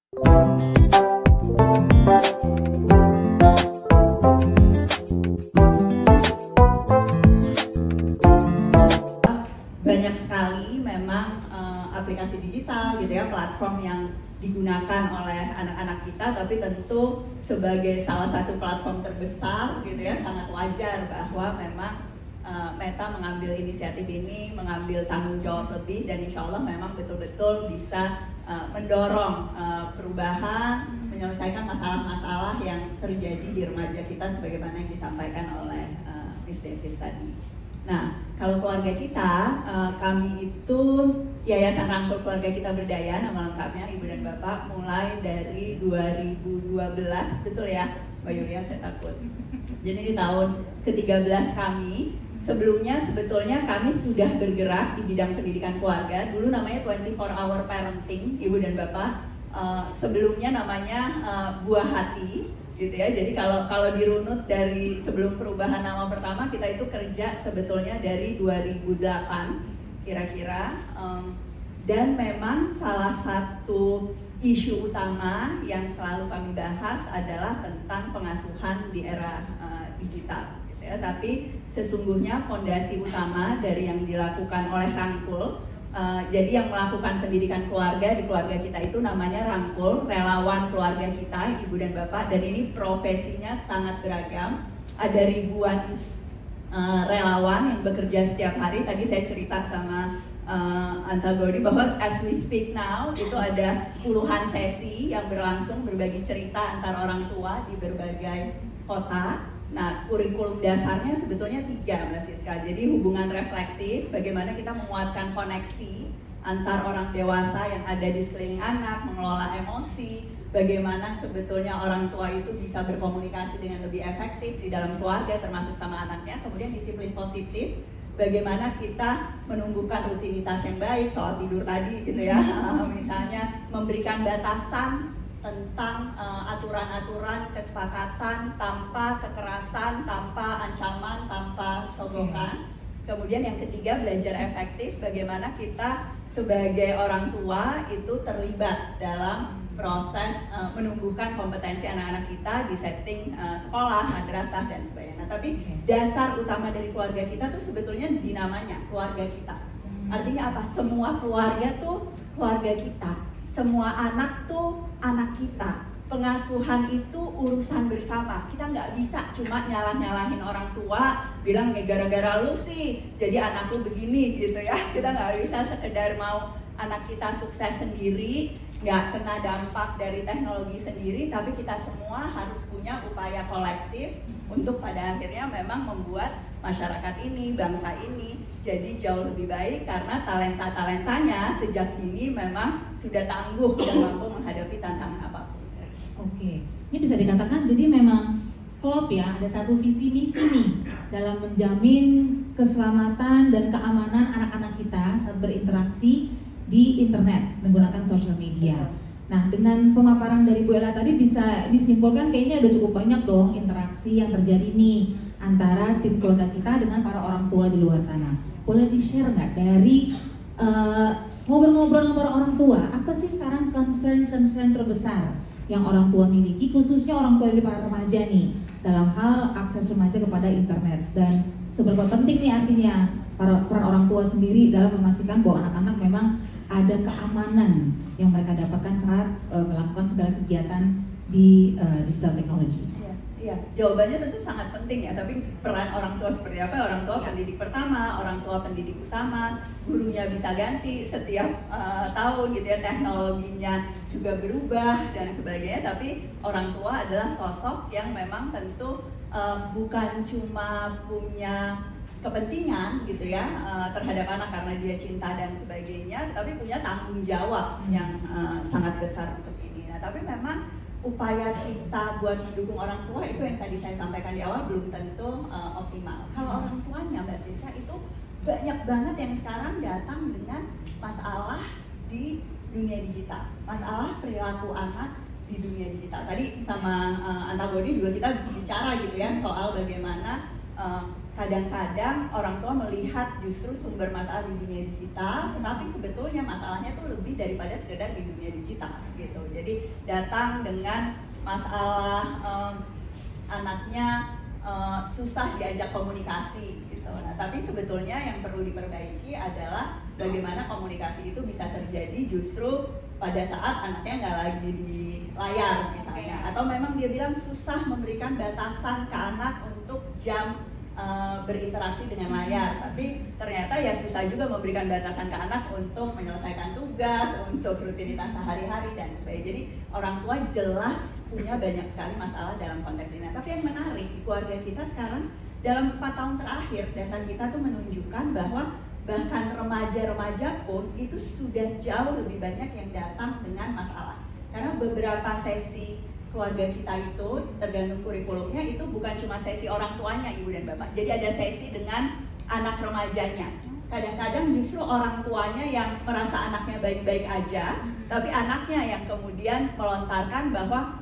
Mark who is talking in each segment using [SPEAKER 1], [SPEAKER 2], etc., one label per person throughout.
[SPEAKER 1] Banyak sekali memang aplikasi digital gitu ya, platform yang digunakan oleh anak-anak kita, tapi tentu sebagai salah satu platform terbesar gitu ya, sangat wajar bahwa memang Meta mengambil inisiatif ini, mengambil tanggung jawab lebih, dan insya Allah memang betul-betul bisa mendorong perubahan, menyelesaikan masalah-masalah yang terjadi di remaja kita sebagaimana yang disampaikan oleh Miss Davis tadi. Nah, kalau keluarga kita, kami itu Yayasan Rangkul Keluarga Kita Berdaya, nama lengkapnya Ibu dan Bapak, mulai dari 2012, betul ya Mbak Yulia, saya takut. Jadi di tahun ke-13 kami, sebelumnya sebetulnya kami sudah bergerak di bidang pendidikan keluarga, dulu namanya 24 Hour Parenting, Ibu dan Bapak, sebelumnya namanya Buah Hati, gitu ya. Jadi kalau dirunut dari sebelum perubahan nama pertama, kita itu kerja sebetulnya dari 2008 kira-kira, dan memang salah satu isu utama yang selalu kami bahas adalah tentang pengasuhan di era digital, gitu ya. Tapi sesungguhnya fondasi utama dari yang dilakukan oleh Rangkul, jadi yang melakukan pendidikan keluarga di keluarga kita itu namanya Rangkul, Relawan Keluarga Kita, Ibu dan Bapak, dan ini profesinya sangat beragam. Ada ribuan relawan yang bekerja setiap hari. Tadi saya cerita sama Antagoni bahwa as we speak now itu ada puluhan sesi yang berlangsung berbagi cerita antar orang tua di berbagai kota. Nah, kurikulum dasarnya sebetulnya 3, Mbak Siska. Jadi hubungan reflektif, bagaimana kita menguatkan koneksi antar orang dewasa yang ada di sekeliling anak, mengelola emosi, bagaimana sebetulnya orang tua itu bisa berkomunikasi dengan lebih efektif di dalam keluarga termasuk sama anaknya. Kemudian disiplin positif, bagaimana kita menumbuhkan rutinitas yang baik, soal tidur tadi gitu ya. Misalnya memberikan batasan tentang aturan-aturan kesepakatan tanpa kekerasan, tanpa ancaman, tanpa sogokan. Kemudian yang ketiga, belajar efektif, bagaimana kita sebagai orang tua itu terlibat dalam proses menumbuhkan kompetensi anak-anak kita di setting sekolah, madrasah, dan sebagainya. Nah, tapi dasar utama dari keluarga kita tuh sebetulnya di namanya keluarga kita. Artinya apa? Semua keluarga tuh keluarga kita. Semua anak tuh anak kita. Pengasuhan itu urusan bersama. Kita nggak bisa cuma nyalah-nyalahin orang tua, bilang ya gara-gara lu sih jadi anak lu begini gitu ya. Kita nggak bisa sekedar mau anak kita sukses sendiri, nggak kena dampak dari teknologi sendiri, tapi kita semua harus punya upaya kolektif untuk pada akhirnya memang membuat masyarakat ini, bangsa ini jadi jauh lebih baik karena talenta-talentanya sejak dini memang sudah tangguh dan mampu menghadapi tantangan apapun.
[SPEAKER 2] Oke, ini bisa dikatakan jadi memang klop ya, ada satu visi misi nih dalam menjamin keselamatan dan keamanan anak-anak kita saat berinteraksi di internet menggunakan sosial media. Nah, dengan pemaparan dari Bu Ella tadi bisa disimpulkan kayaknya ada cukup banyak dong interaksi yang terjadi nih antara tim keluarga kita dengan para orang tua di luar sana. Boleh di-share nggak dari ngobrol-ngobrol sama orang tua, apa sih sekarang concern terbesar yang orang tua miliki, khususnya orang tua dari para remaja nih, dalam hal akses remaja kepada internet, dan seberapa penting nih artinya peran orang tua sendiri dalam memastikan bahwa anak-anak memang ada keamanan yang mereka dapatkan saat melakukan segala kegiatan di digital technology.
[SPEAKER 1] Iya, jawabannya tentu sangat penting ya, tapi peran orang tua seperti apa? Orang tua pendidik pertama, orang tua pendidik utama, gurunya bisa ganti setiap tahun gitu ya, teknologinya juga berubah dan sebagainya, tapi orang tua adalah sosok yang memang tentu bukan cuma punya kepentingan gitu ya terhadap anak karena dia cinta dan sebagainya, tetapi punya tanggung jawab yang sangat besar untuk ini. Nah, tapi memang upaya kita buat mendukung orang tua itu yang tadi saya sampaikan di awal belum tentu optimal. Kalau orang tuanya Mbak Siska itu banyak banget yang sekarang datang dengan masalah di dunia digital, masalah perilaku anak di dunia digital. Tadi sama Antagoni juga kita bicara gitu ya soal bagaimana kadang-kadang orang tua melihat justru sumber masalah di dunia digital, tetapi sebetulnya masalahnya tuh lebih daripada sekedar di dunia digital gitu. Jadi datang dengan masalah anaknya susah diajak komunikasi gitu. Nah, tapi sebetulnya yang perlu diperbaiki adalah bagaimana komunikasi itu bisa terjadi justru pada saat anaknya nggak lagi di layar misalnya, atau memang dia bilang susah memberikan batasan ke anak untuk jam berinteraksi dengan layar, tapi ternyata ya susah juga memberikan batasan ke anak untuk menyelesaikan tugas, untuk rutinitas sehari-hari dan sebagainya. Jadi orang tua jelas punya banyak sekali masalah dalam konteks ini. Tapi yang menarik di keluarga kita sekarang dalam 4 tahun terakhir data kita tuh menunjukkan bahwa bahkan remaja-remaja pun itu sudah jauh lebih banyak yang datang dengan masalah. Karena beberapa sesi keluarga kita itu tergantung kurikulumnya itu bukan cuma sesi orang tuanya, ibu dan bapak. Jadi ada sesi dengan anak remajanya. Kadang-kadang justru orang tuanya yang merasa anaknya baik-baik aja, tapi anaknya yang kemudian melontarkan bahwa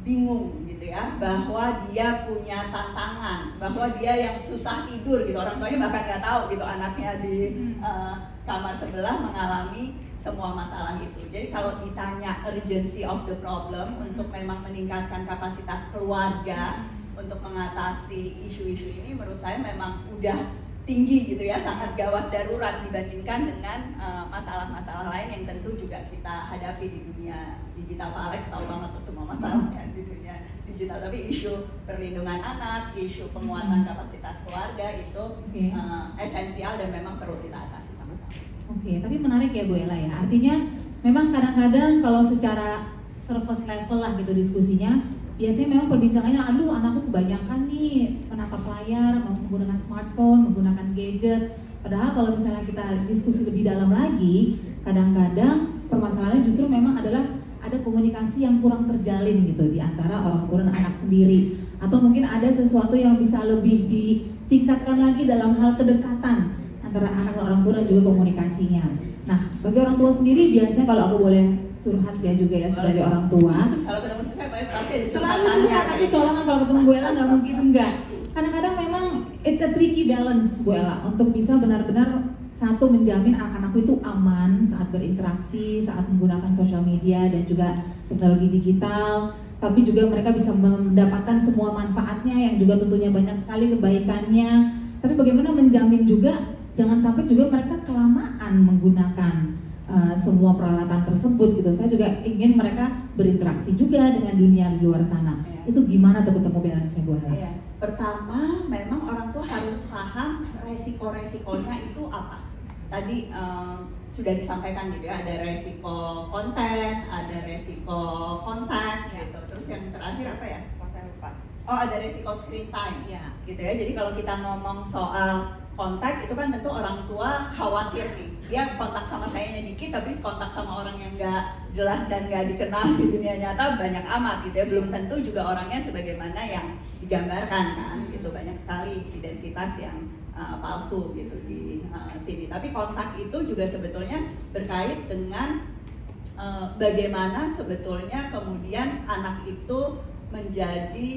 [SPEAKER 1] bingung gitu ya, bahwa dia punya tantangan, bahwa dia yang susah tidur gitu. Orang tuanya bahkan nggak tahu gitu anaknya di kamar sebelah mengalami semua masalah itu. Jadi kalau ditanya urgency of the problem untuk memang meningkatkan kapasitas keluarga untuk mengatasi isu-isu ini, menurut saya memang udah tinggi gitu ya, sangat gawat darurat dibandingkan dengan masalah-masalah lain yang tentu juga kita hadapi di dunia digital. Pak Alex tahu banget tuh semua masalah kan di dunia digital, tapi isu perlindungan anak, isu penguatan kapasitas keluarga itu esensial dan memang perlu kita atasi.
[SPEAKER 2] Oke, tapi menarik ya Bu Ella ya. Artinya memang kadang-kadang kalau secara surface level lah gitu diskusinya, biasanya memang perbincangannya, aduh anakku kebanyakan nih menatap layar, menggunakan smartphone, menggunakan gadget. Padahal kalau misalnya kita diskusi lebih dalam lagi, kadang-kadang permasalahannya justru memang adalah ada komunikasi yang kurang terjalin gitu di antara orang tua dan anak sendiri. Atau mungkin ada sesuatu yang bisa lebih ditingkatkan lagi dalam hal kedekatan antara anak dan orang tua dan juga komunikasinya. Nah, bagi orang tua sendiri biasanya kalau aku boleh curhat ya juga ya sebagai orang tua.
[SPEAKER 1] Kalau ketemu saya pasti
[SPEAKER 2] selalu curhat, tapi colongan kalau ketemu Bu Ella nggak mungkin enggak. Kadang-kadang memang it's a tricky balance Bu Ella untuk bisa benar-benar satu menjamin anak-anakku itu aman saat berinteraksi, saat menggunakan sosial media dan juga teknologi digital, tapi juga mereka bisa mendapatkan semua manfaatnya yang juga tentunya banyak sekali kebaikannya. Tapi bagaimana menjamin juga jangan sampai juga mereka kelamaan menggunakan semua peralatan tersebut gitu. Saya juga ingin mereka berinteraksi juga dengan dunia di luar sana. Itu gimana tuh ketemu balance-nya Bu Ella?
[SPEAKER 1] Pertama, memang orang tua harus paham resiko-resikonya itu apa. Tadi sudah disampaikan gitu ya, ada resiko konten, ada resiko kontak gitu. Terus yang terakhir apa ya? Saya lupa. Oh, ada resiko screen time gitu ya. Jadi kalau kita ngomong soal kontak itu kan tentu orang tua khawatir nih, dia kontak sama sayanya dikit tapi kontak sama orang yang nggak jelas dan nggak dikenal di dunia nyata banyak amat gitu ya. Belum tentu juga orangnya sebagaimana yang digambarkan kan gitu, banyak sekali identitas yang palsu gitu di sini. Tapi kontak itu juga sebetulnya berkait dengan bagaimana sebetulnya kemudian anak itu menjadi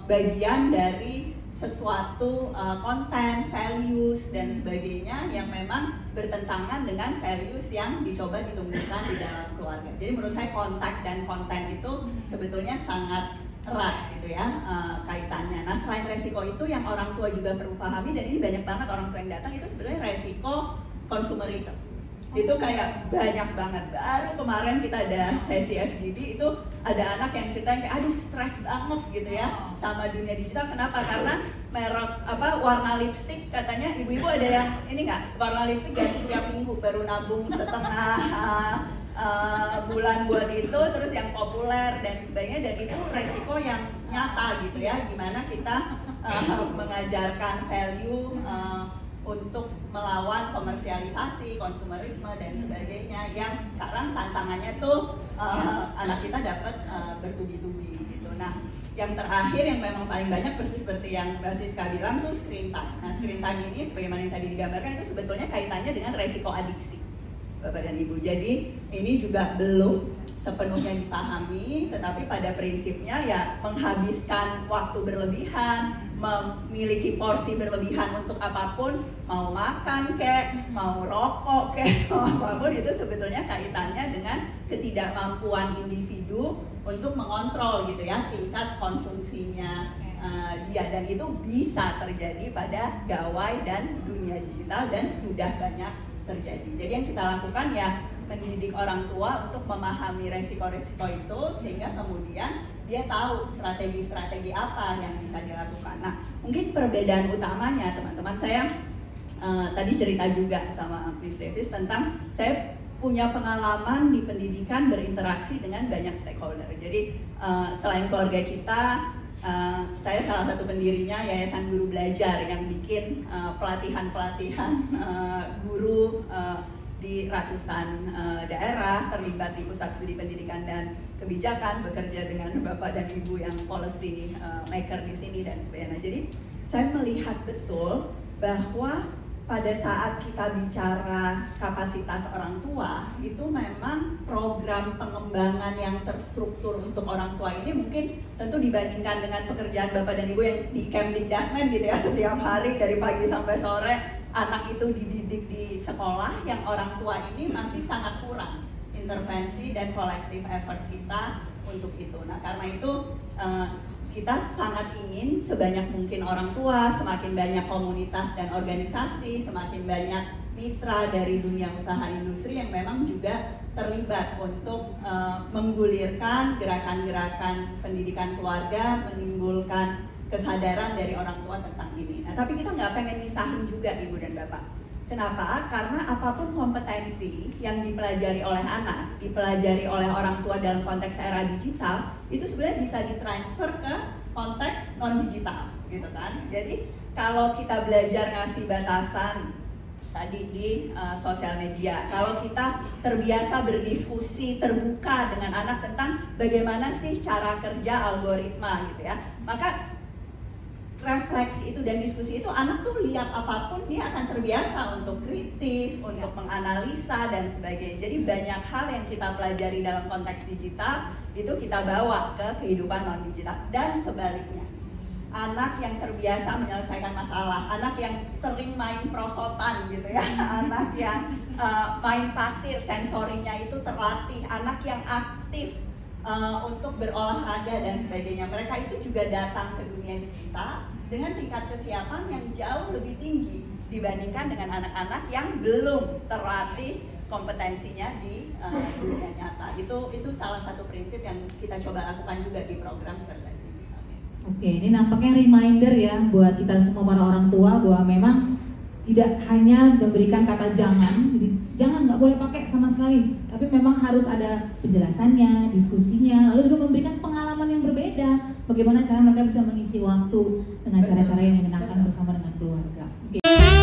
[SPEAKER 1] bagian dari sesuatu konten, values dan sebagainya yang memang bertentangan dengan values yang dicoba ditumbuhkan di dalam keluarga. Jadi menurut saya kontak dan konten itu sebetulnya sangat erat gitu ya kaitannya. Nah, selain resiko itu yang orang tua juga perlu pahami, dan ini banyak banget orang tua yang datang, itu sebenarnya resiko consumerism. Itu kayak banyak banget. Baru kemarin kita ada sesi FGD, itu ada anak yang ceritain kayak aduh stres banget gitu ya sama dunia digital. Kenapa? Karena merek warna lipstick, katanya ibu-ibu ada yang ini nggak, warna lipstick ganti tiap minggu, baru nabung setengah bulan buat itu, terus yang populer dan sebagainya. Dan itu resiko yang nyata gitu ya, gimana kita mengajarkan value untuk melawan komersialisasi, konsumerisme dan sebagainya, yang sekarang tantangannya tuh anak kita dapat bertubi-tubi gitu. Nah, yang terakhir yang memang paling banyak persis seperti yang Mbak Siska bilang tuh screen time. Nah, screen time ini sebagaimana yang tadi digambarkan itu sebetulnya kaitannya dengan resiko adiksi. Bapak dan Ibu. Jadi ini juga belum sepenuhnya dipahami, tetapi pada prinsipnya ya menghabiskan waktu berlebihan, memiliki porsi berlebihan untuk apapun, mau makan kek, mau rokok kek, mau apapun, itu sebetulnya kaitannya dengan ketidakmampuan individu untuk mengontrol gitu ya tingkat konsumsinya dia, dan itu bisa terjadi pada gawai dan dunia digital dan sudah banyak terjadi. Jadi yang kita lakukan ya mendidik orang tua untuk memahami resiko-resiko itu sehingga kemudian dia tahu strategi-strategi apa yang bisa dilakukan. Nah, mungkin perbedaan utamanya teman-teman, saya tadi cerita juga sama Miss Davis tentang saya punya pengalaman di pendidikan berinteraksi dengan banyak stakeholder. Jadi selain keluarga kita, saya salah satu pendirinya Yayasan Guru Belajar yang bikin pelatihan-pelatihan guru di ratusan daerah, terlibat di pusat studi pendidikan dan kebijakan, bekerja dengan Bapak dan Ibu yang policy maker di sini dan sebagainya. Jadi saya melihat betul bahwa pada saat kita bicara kapasitas orang tua, itu memang program pengembangan yang terstruktur untuk orang tua ini mungkin tentu dibandingkan dengan pekerjaan Bapak dan Ibu yang di Kemdikdasmen gitu ya, setiap hari dari pagi sampai sore anak itu dididik di sekolah, yang orang tua ini masih sangat kurang intervensi dan kolektif effort kita untuk itu. Nah, karena itu kita sangat ingin sebanyak mungkin orang tua, semakin banyak komunitas dan organisasi, semakin banyak mitra dari dunia usaha industri yang memang juga terlibat untuk menggulirkan gerakan-gerakan pendidikan keluarga, menimbulkan kesadaran dari orang tua tentang ini. Nah, tapi kita nggak pengen misahin juga Ibu dan Bapak. Kenapa? Karena apapun kompetensi yang dipelajari oleh anak, dipelajari oleh orang tua dalam konteks era digital, itu sebenarnya bisa ditransfer ke konteks non-digital, gitu kan? Jadi kalau kita belajar ngasih batasan tadi di sosial media, kalau kita terbiasa berdiskusi terbuka dengan anak tentang bagaimana sih cara kerja algoritma, gitu ya, maka refleksi itu dan diskusi itu anak tuh lihat apapun dia akan terbiasa untuk kritis, untuk menganalisa dan sebagainya. Jadi banyak hal yang kita pelajari dalam konteks digital itu kita bawa ke kehidupan non digital dan sebaliknya. Anak yang terbiasa menyelesaikan masalah, anak yang sering main prosotan gitu ya, anak yang main pasir, sensorinya itu terlatih, anak yang aktif untuk berolahraga dan sebagainya. Mereka itu juga datang ke dunia digital dengan tingkat kesiapan yang jauh lebih tinggi dibandingkan dengan anak-anak yang belum terlatih kompetensinya di dunia nyata. Itu salah satu prinsip yang kita coba lakukan juga di program Cerdas Digital.
[SPEAKER 2] Oke, ini nampaknya reminder ya buat kita semua para orang tua bahwa memang tidak hanya memberikan kata jangan, jadi jangan, nggak boleh pakai sama sekali, tapi memang harus ada penjelasannya, diskusinya, lalu juga memberikan pengalaman yang berbeda, bagaimana cara mereka bisa mengisi waktu dengan cara-cara yang menyenangkan bersama dengan keluarga. Oke.